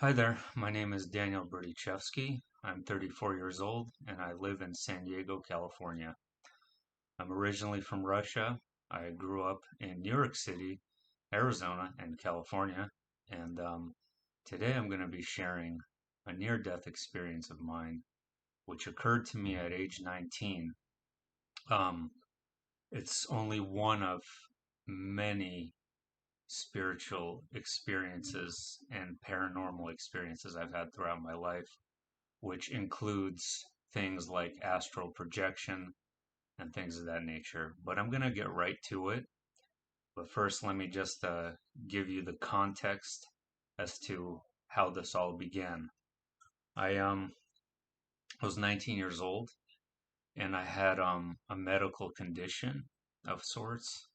Hi there, my name is Daniel Berdychevsky. I'm 34 years old and I live in San Diego, California. I'm originally from Russia. I grew up in New York City, Arizona, and California. And today I'm going to be sharing a near-death experience of mine, which occurred to me at age 19. Um, it's only one of many spiritual experiences and paranormal experiences I've had throughout my life, which includes things like astral projection and things of that nature. But I'm going to get right to it. But first, let me just give you the context as to how this all began. I was 19 years old and I had a medical condition of sorts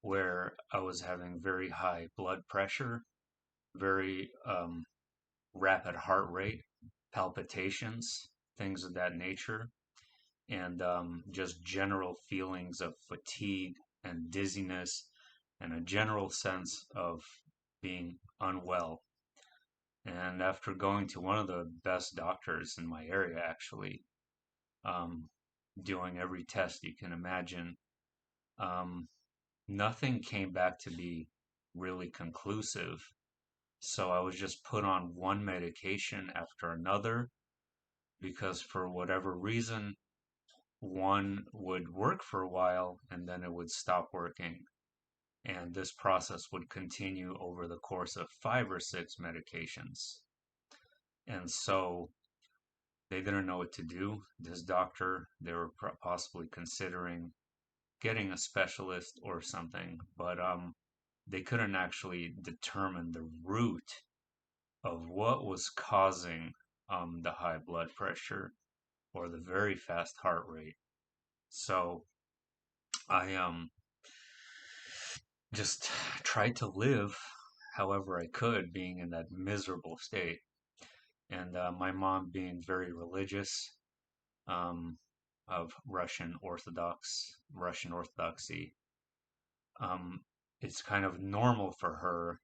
where I was having very high blood pressure, very rapid heart rate, palpitations, things of that nature, and just general feelings of fatigue and dizziness and a general sense of being unwell. And after going to one of the best doctors in my area, actually, um, doing every test you can imagine, um, nothing came back to be really conclusive. So I was just put on one medication after another because for whatever reason, one would work for a while and then it would stop working. And this process would continue over the course of five or six medications. And so they didn't know what to do. This doctor, they were possibly considering getting a specialist or something, but they couldn't actually determine the root of what was causing the high blood pressure or the very fast heart rate. So I just tried to live however I could, being in that miserable state. And my mom being very religious, um, of Russian Orthodoxy, um, it's kind of normal for her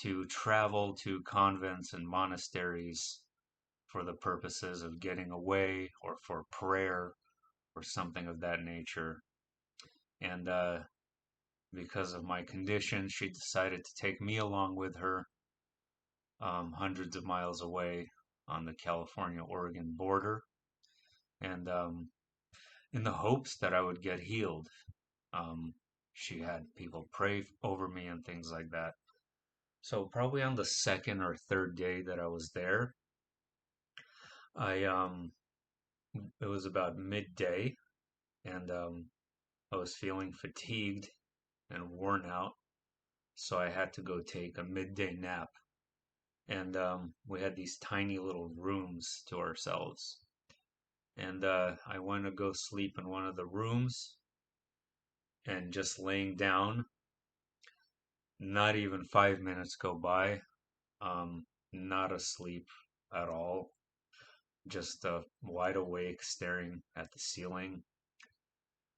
to travel to convents and monasteries for the purposes of getting away or for prayer or something of that nature. And because of my condition, she decided to take me along with her, hundreds of miles away on the California-Oregon border, and in the hopes that I would get healed. Um, she had people pray over me and things like that. So probably on the second or third day that I was there, I it was about midday, and I was feeling fatigued and worn out, so I had to go take a midday nap. And we had these tiny little rooms to ourselves. And I went to go sleep in one of the rooms, and just laying down, not even 5 minutes go by. Not asleep at all, just wide awake, staring at the ceiling.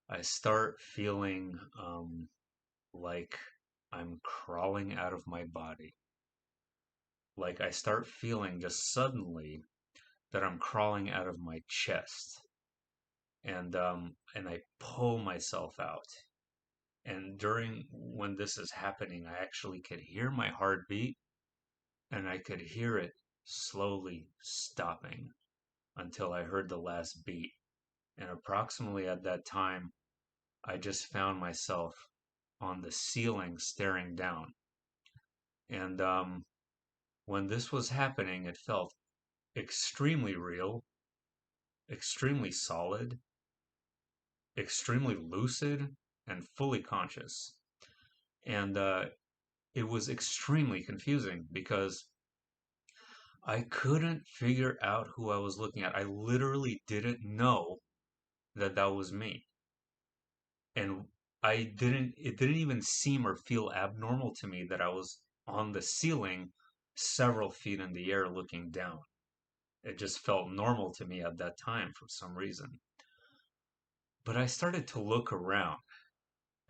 I start feeling like I'm crawling out of my body. Like I start feeling just suddenly that I'm crawling out of my chest, and I pull myself out. And during when this is happening, I actually could hear my heartbeat, and I could hear it slowly stopping until I heard the last beat. And approximately at that time, I just found myself on the ceiling staring down. And when this was happening, it felt extremely real, extremely solid, extremely lucid, and fully conscious. And it was extremely confusing because I couldn't figure out who I was looking at. I literally didn't know that that was me. And it didn't even seem or feel abnormal to me that I was on the ceiling several feet in the air looking down. It just felt normal to me at that time for some reason. But I started to look around,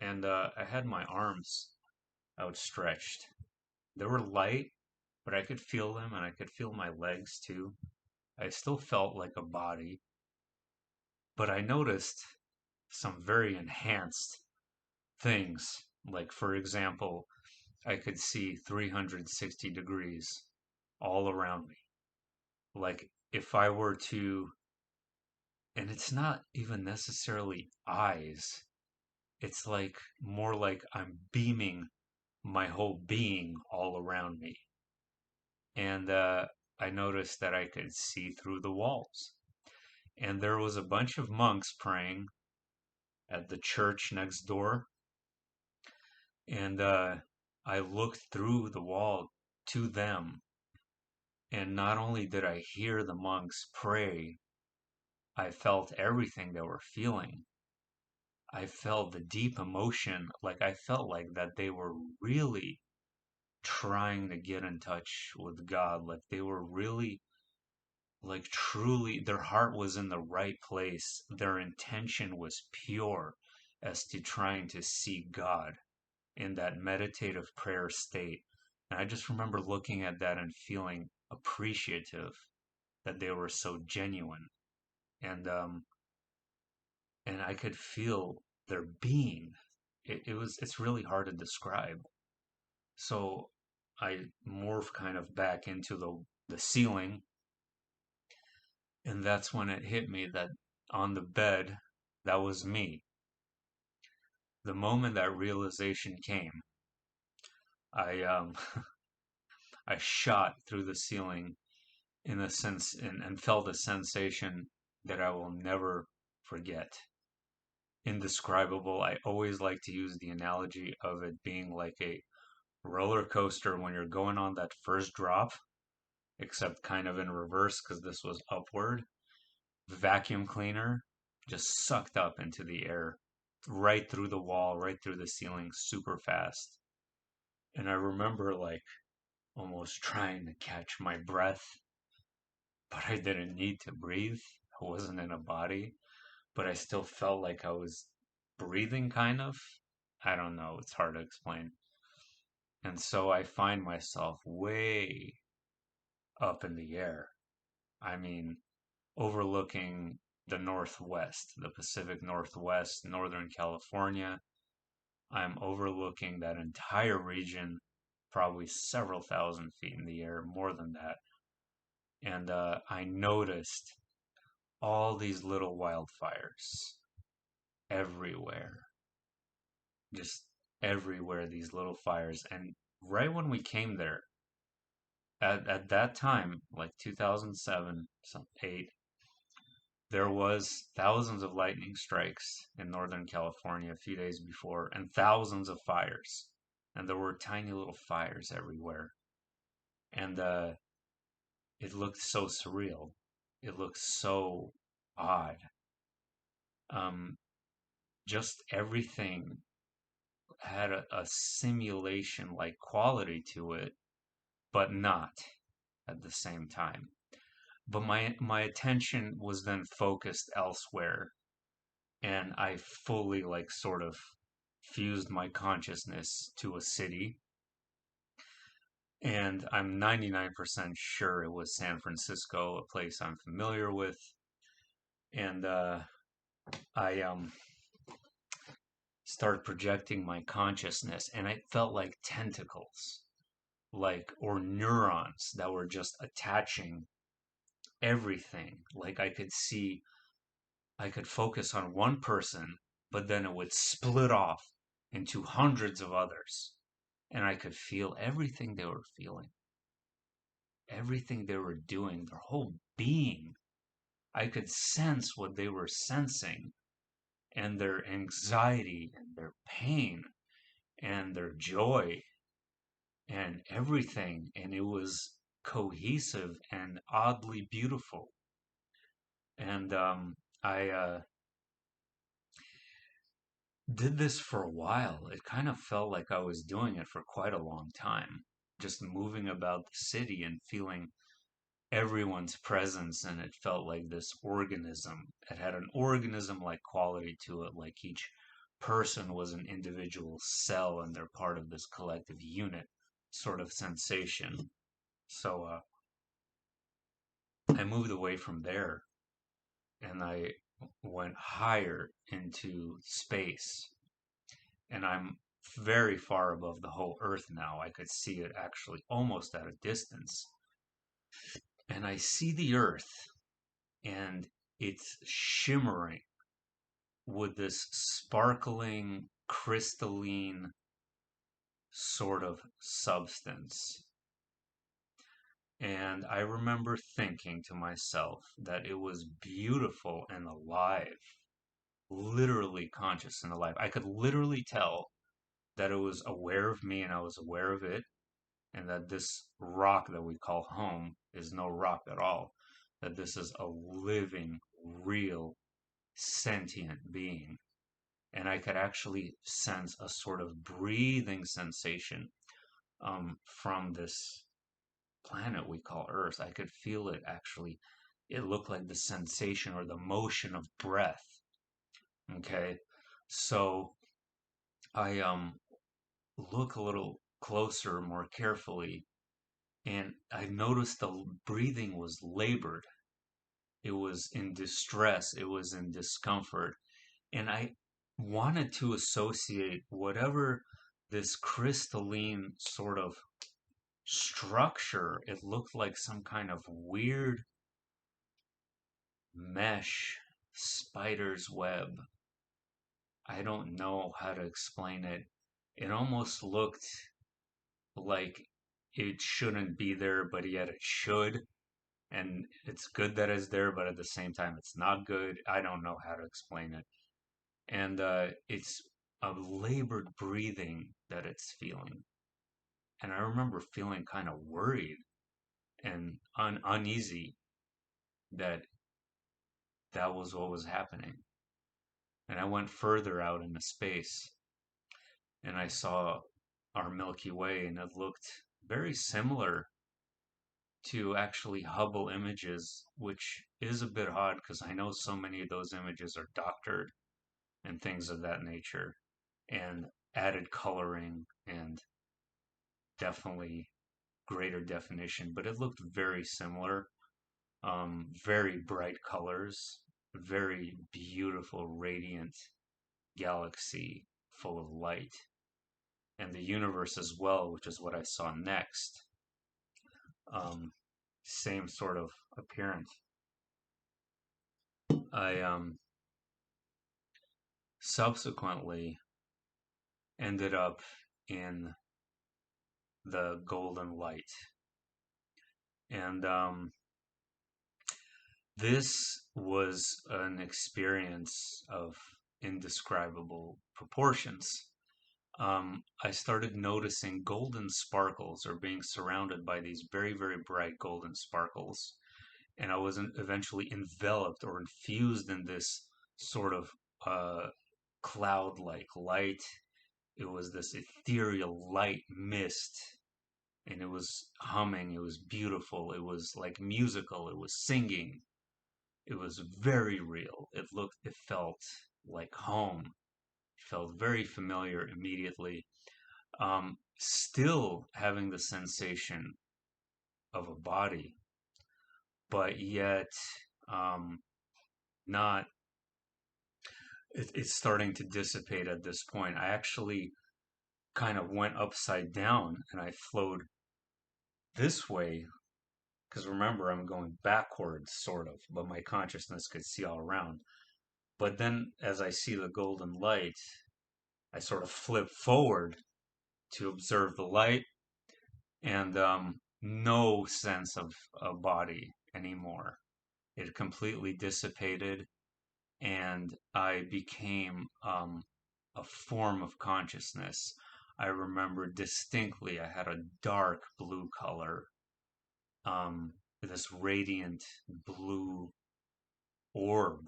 and I had my arms outstretched. They were light, but I could feel them and I could feel my legs too. I still felt like a body, but I noticed some very enhanced things. Like, for example, I could see 360 degrees all around me. Like, if I were to, and it's not even necessarily eyes, it's like more like I'm beaming my whole being all around me. And I noticed that I could see through the walls. And there was a bunch of monks praying at the church next door. And I looked through the wall to them. And not only did I hear the monks pray, I felt everything they were feeling. I felt the deep emotion. Like I felt like that they were really trying to get in touch with God. Like they were really, like truly, their heart was in the right place. Their intention was pure as to trying to see God in that meditative prayer state. And I just remember looking at that and feeling appreciative that they were so genuine. And and I could feel their being. It's really hard to describe. So I morph kind of back into the ceiling, and that's when it hit me that on the bed, that was me. The moment that realization came, I I shot through the ceiling in a sense and felt a sensation that I will never forget. Indescribable. I always like to use the analogy of it being like a roller coaster when you're going on that first drop, except kind of in reverse because this was upward. Vacuum cleaner just sucked up into the air, right through the wall, right through the ceiling, super fast. And I remember like almost trying to catch my breath, but I didn't need to breathe. I wasn't in a body, but I still felt like I was breathing kind of. I don't know, it's hard to explain. And so I find myself way up in the air. I mean, overlooking the Northwest, the Pacific Northwest, Northern California. I'm overlooking that entire region, probably several thousand feet in the air, more than that. And I noticed all these little wildfires everywhere, just everywhere, these little fires. And right when we came there, at that time, like 2007, some 8, there was thousands of lightning strikes in Northern California a few days before, and thousands of fires. And there were tiny little fires everywhere. And it looked so surreal. It looked so odd. Um, just everything had a simulation like quality to it, but not at the same time. But my attention was then focused elsewhere, and I fully like sort of fused my consciousness to a city. And I'm 99% sure it was San Francisco, a place I'm familiar with. And I started projecting my consciousness, and it felt like tentacles, like or neurons that were just attaching everything. Like I could focus on one person, but then it would split off into hundreds of others. And I could feel everything they were feeling, everything they were doing, their whole being. I could sense what they were sensing and their anxiety and their pain and their joy and everything. And it was cohesive and oddly beautiful. And I did this for a while. It kind of felt like I was doing it for quite a long time, just moving about the city and feeling everyone's presence. And it felt like this organism. It had an organism like quality to it, like each person was an individual cell and they're part of this collective unit sort of sensation. So I moved away from there and I went higher into space. And I'm very far above the whole Earth now. I could see it actually almost at a distance. And I see the Earth, and it's shimmering with this sparkling, crystalline sort of substance. And I remember thinking to myself that it was beautiful and alive, literally conscious and alive. I could literally tell that it was aware of me and I was aware of it, and that this rock that we call home is no rock at all, that this is a living, real, sentient being. And I could actually sense a sort of breathing sensation from this planet we call Earth. I could feel it actually. It looked like the sensation or the motion of breath. Okay. So I look a little closer, more carefully, and I noticed the breathing was labored. It was in distress, it was in discomfort. And I wanted to associate whatever this crystalline sort of structure, it looked like some kind of weird mesh, spider's web. I don't know how to explain it. It almost looked like it shouldn't be there, but yet it should. And it's good that it's there, but at the same time, it's not good. I don't know how to explain it. And it's a labored breathing that it's feeling. And I remember feeling kind of worried and uneasy that that was what was happening. And I went further out into space and I saw our Milky Way, and it looked very similar to actually Hubble images, which is a bit odd because I know so many of those images are doctored and things of that nature, and added coloring and definitely greater definition, but it looked very similar. Very bright colors, very beautiful, radiant galaxy full of light, and the universe as well, which is what I saw next. Um, Same sort of appearance. I subsequently ended up in the golden light. And this was an experience of indescribable proportions. I started noticing golden sparkles or being surrounded by these very, very bright golden sparkles. And I was eventually enveloped or infused in this sort of cloud like light. It was this ethereal light mist, and it was humming, it was beautiful, it was like musical, it was singing, it was very real. It felt like home. It felt very familiar immediately. Still having the sensation of a body, but yet um, not. It's starting to dissipate at this point. I actually kind of went upside down and I flowed this way because remember, I'm going backwards, sort of, but my consciousness could see all around. But then, as I see the golden light, I sort of flip forward to observe the light, and no sense of a body anymore. It completely dissipated, and I became a form of consciousness. I remember distinctly I had a dark blue color, this radiant blue orb,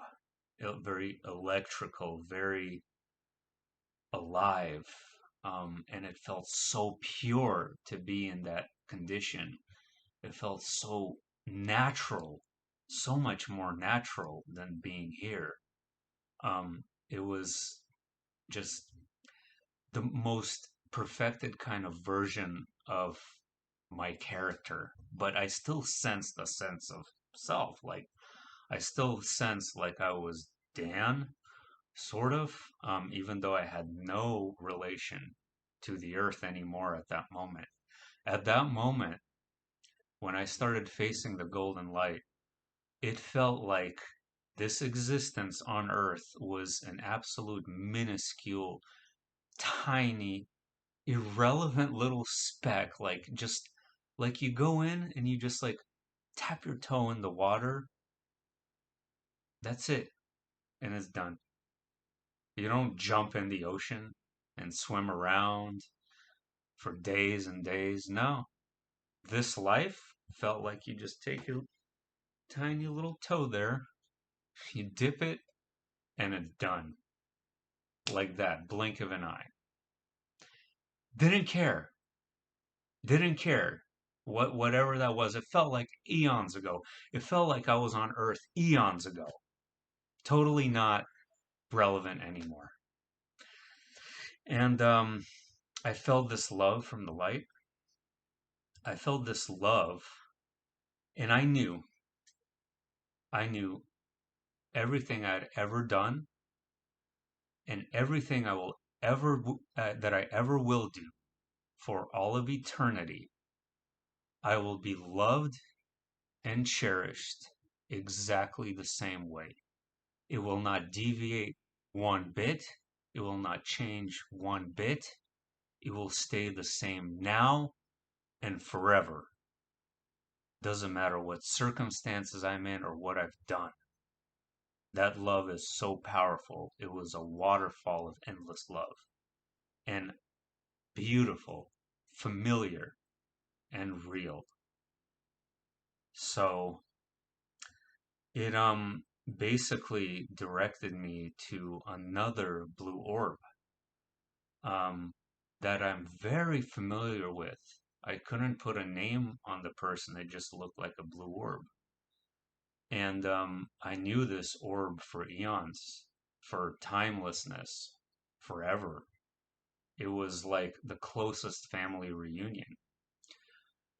very electrical, very alive. And it felt so pure to be in that condition. It felt so natural, so much more natural than being here. It was just the most perfected kind of version of my character, but I still sensed a sense of self. Like I still sensed like I was Dan, sort of, even though I had no relation to the earth anymore at that moment. At that moment, when I started facing the golden light, it felt like this existence on earth was an absolute minuscule, tiny, irrelevant little speck. Like, just like you go in and you just like tap your toe in the water. That's it. And it's done. You don't jump in the ocean and swim around for days and days. No. This life felt like you just take your tiny little toe there, you dip it, and it's done. Like that, blink of an eye. Didn't care. Didn't care. Whatever that was. It felt like eons ago. It felt like I was on Earth eons ago. Totally not relevant anymore. And I felt this love from the light. I felt this love, and I knew everything I'd ever done and everything I will ever that I ever will do for all of eternity. I will be loved and cherished exactly the same way. It will not deviate one bit. It will not change one bit. It will stay the same now and forever. Doesn't matter what circumstances I'm in or what I've done. That love is so powerful. It was a waterfall of endless love and beautiful, familiar, and real. So it basically directed me to another blue orb um that I'm very familiar with. I couldn't put a name on the person, it just looked like a blue orb. And I knew this orb for eons, for timelessness, forever. It was like the closest family reunion.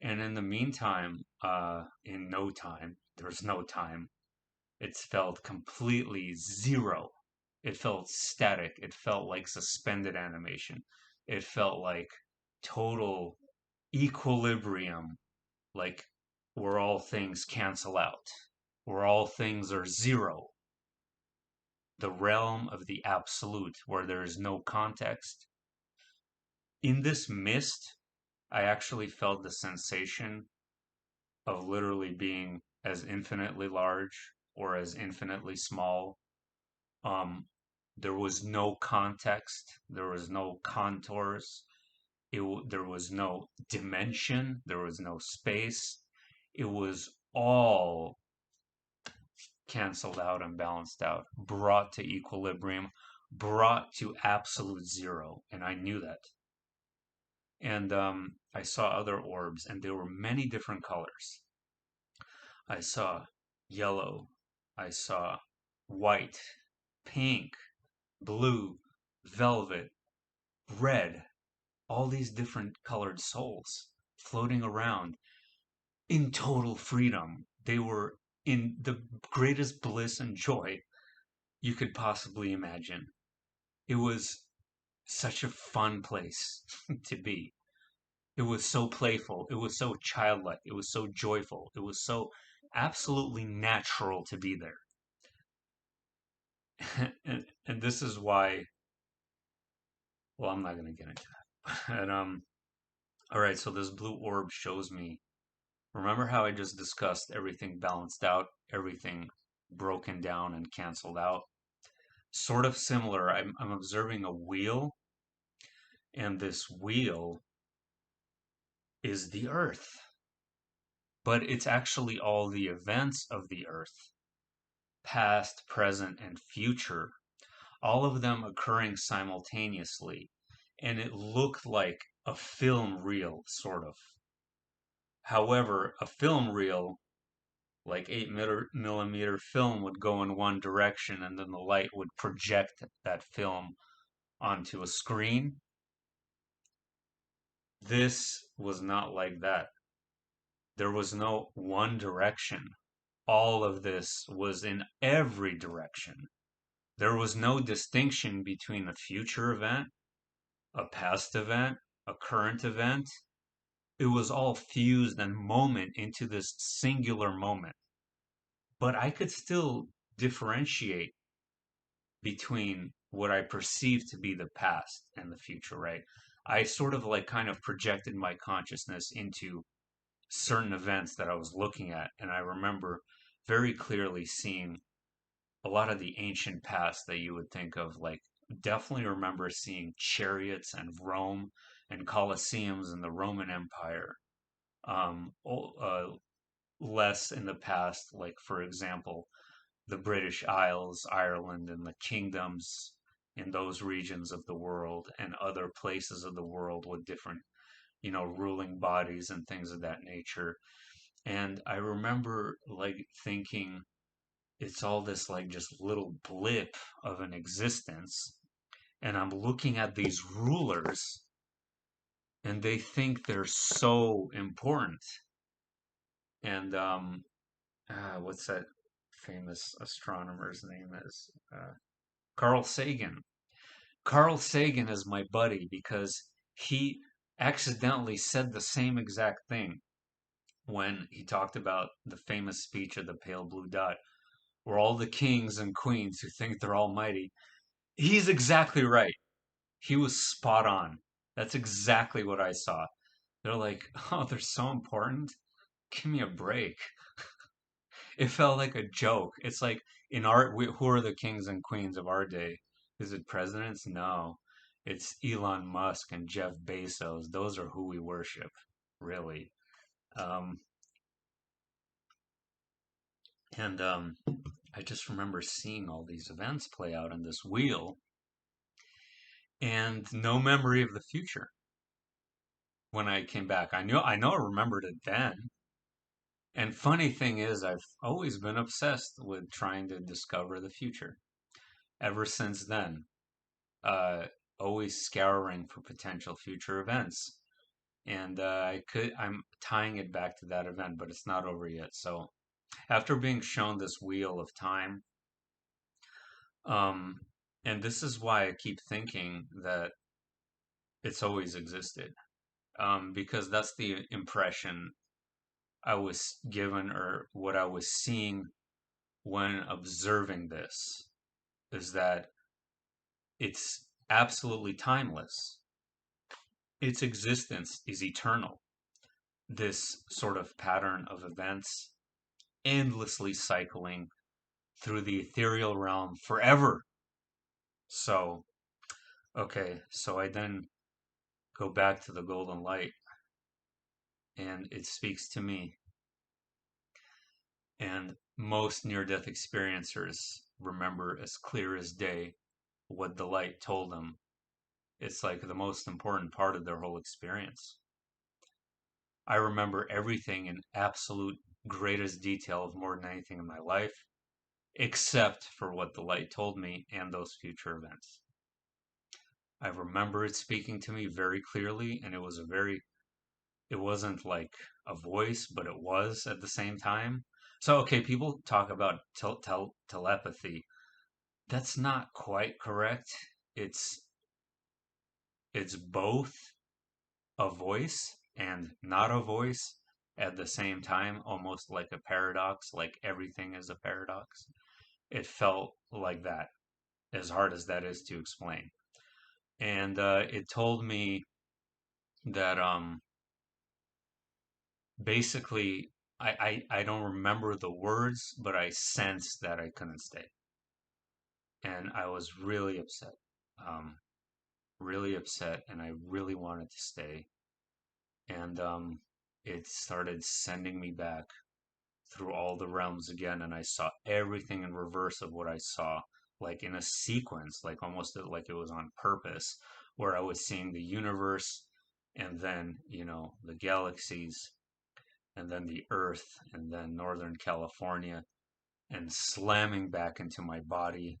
And in the meantime, in no time, there's no time, it felt completely zero. It felt static. It felt like suspended animation. It felt like total equilibrium, like where all things cancel out, where all things are zero, the realm of the absolute, where there is no context. In this mist, I actually felt the sensation of literally being as infinitely large or as infinitely small. Um, there was no context, there was no contours, there was no dimension, there was no space. It was all canceled out and balanced out, brought to equilibrium, brought to absolute zero, and I knew that. And I saw other orbs, and there were many different colors. I saw yellow, I saw white, pink, blue, velvet, red, all these different colored souls floating around in total freedom. They were in the greatest bliss and joy you could possibly imagine. It was such a fun place to be. It was so playful. It was so childlike. It was so joyful. It was so absolutely natural to be there. And this is why, well, I'm not going to get into that. And all right, so this blue orb shows me. Remember how I just discussed everything balanced out, everything broken down and canceled out? Sort of similar. I'm observing a wheel, and this wheel is the earth, but it's actually all the events of the earth, past, present, and future, all of them occurring simultaneously. And it looked like a film reel, sort of. However, a film reel, like 8 millimeter film, would go in one direction and then the light would project that film onto a screen. This was not like that. There was no one direction. All of this was in every direction. There was no distinction between a future event, a past event, a current event. It was all fused and moment into this singular moment. But I could still differentiate between what I perceive to be the past and the future, right? I sort of like kind of projected my consciousness into certain events that I was looking at. And I remember very clearly seeing a lot of the ancient past that you would think of, like, definitely remember seeing chariots and Rome and Colosseums in the Roman Empire. Less in the past, like, for example, the British Isles, Ireland, and the kingdoms in those regions of the world and other places of the world with different, ruling bodies and things of that nature. And I remember like thinking it's all this like just little blip of an existence. And I'm looking at these rulers and they think they're so important. And what's that famous astronomer's name is? Carl Sagan. Carl Sagan is my buddy because he accidentally said the same exact thing when he talked about the famous speech of the pale blue dot, where all the kings and queens who think they're almighty. He's exactly right. He was spot on. That's exactly what I saw. They're like, oh, they're so important. Give me a break. It felt like a joke. It's like in art, who are the kings and queens of our day? Is it presidents? No. It's Elon Musk and Jeff Bezos. Those are who we worship, really. Um, and I just remember seeing all these events play out on this wheel and no memory of the future when I came back. I know I remembered it then. And funny thing is, I've always been obsessed with trying to discover the future ever since then. Uh, Always scouring for potential future events. And I'm tying it back to that event, but it's not over yet. So after being shown this wheel of time, um, and this is why I keep thinking that it's always existed, because that's the impression I was given or what I was seeing when observing this is that it's absolutely timeless. Its existence is eternal. This sort of pattern of events endlessly cycling through the ethereal realm forever. So, okay, so I then go back to the golden light and it speaks to me. And most near death experiencers remember as clear as day what the light told them. It's like the most important part of their whole experience. I remember everything in absolute greatest detail of more than anything in my life, except for what the light told me and those future events. I remember it speaking to me very clearly, and it wasn't like a voice, but it was at the same time. So, okay, people talk about telepathy. That's not quite correct. It's it's both a voice and not a voice at the same time, almost like a paradox, like everything is a paradox. It felt like that, as hard as that is to explain. And it told me that basically, I don't remember the words, but I sensed that I couldn't stay. And I was um, really upset, and I really wanted to stay. And it started sending me back through all the realms again, and I saw everything in reverse of what I saw, like in a sequence, like almost like it was on purpose, where I was seeing the universe, and then, the galaxies, and then the Earth, and then Northern California, and slamming back into my body.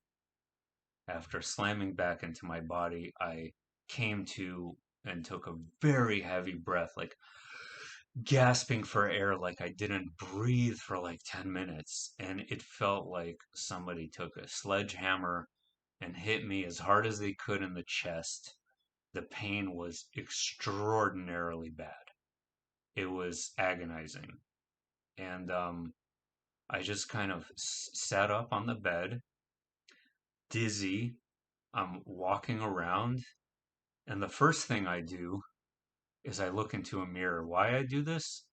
After slamming back into my body, I came to and took a very heavy breath, like, gasping for air like I didn't breathe for like 10 minutes. And it felt like somebody took a sledgehammer and hit me as hard as they could in the chest. The pain was extraordinarily bad. It was agonizing. And I just kind of sat up on the bed, dizzy. I'm walking around. And the first thing I do is I look into a mirror. Why I do this,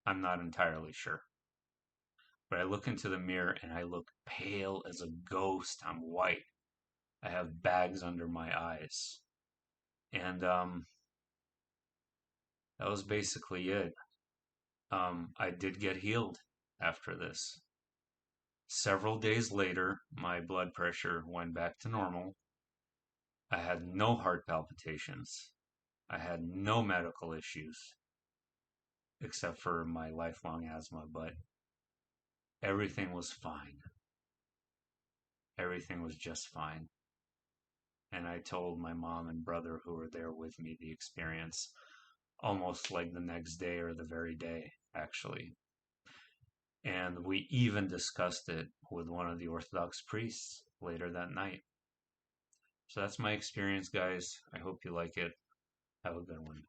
I'm not entirely sure. But I look into the mirror and I look pale as a ghost. I'm white. I have bags under my eyes. And that was basically it. I did get healed after this. Several days later, my blood pressure went back to normal. I had no heart palpitations. I had no medical issues except for my lifelong asthma, but everything was fine. Everything was just fine. And I told my mom and brother who were there with me the experience almost like the next day or the very day, actually. And we even discussed it with one of the Orthodox priests later that night. So that's my experience, guys. I hope you like it. Have a good one.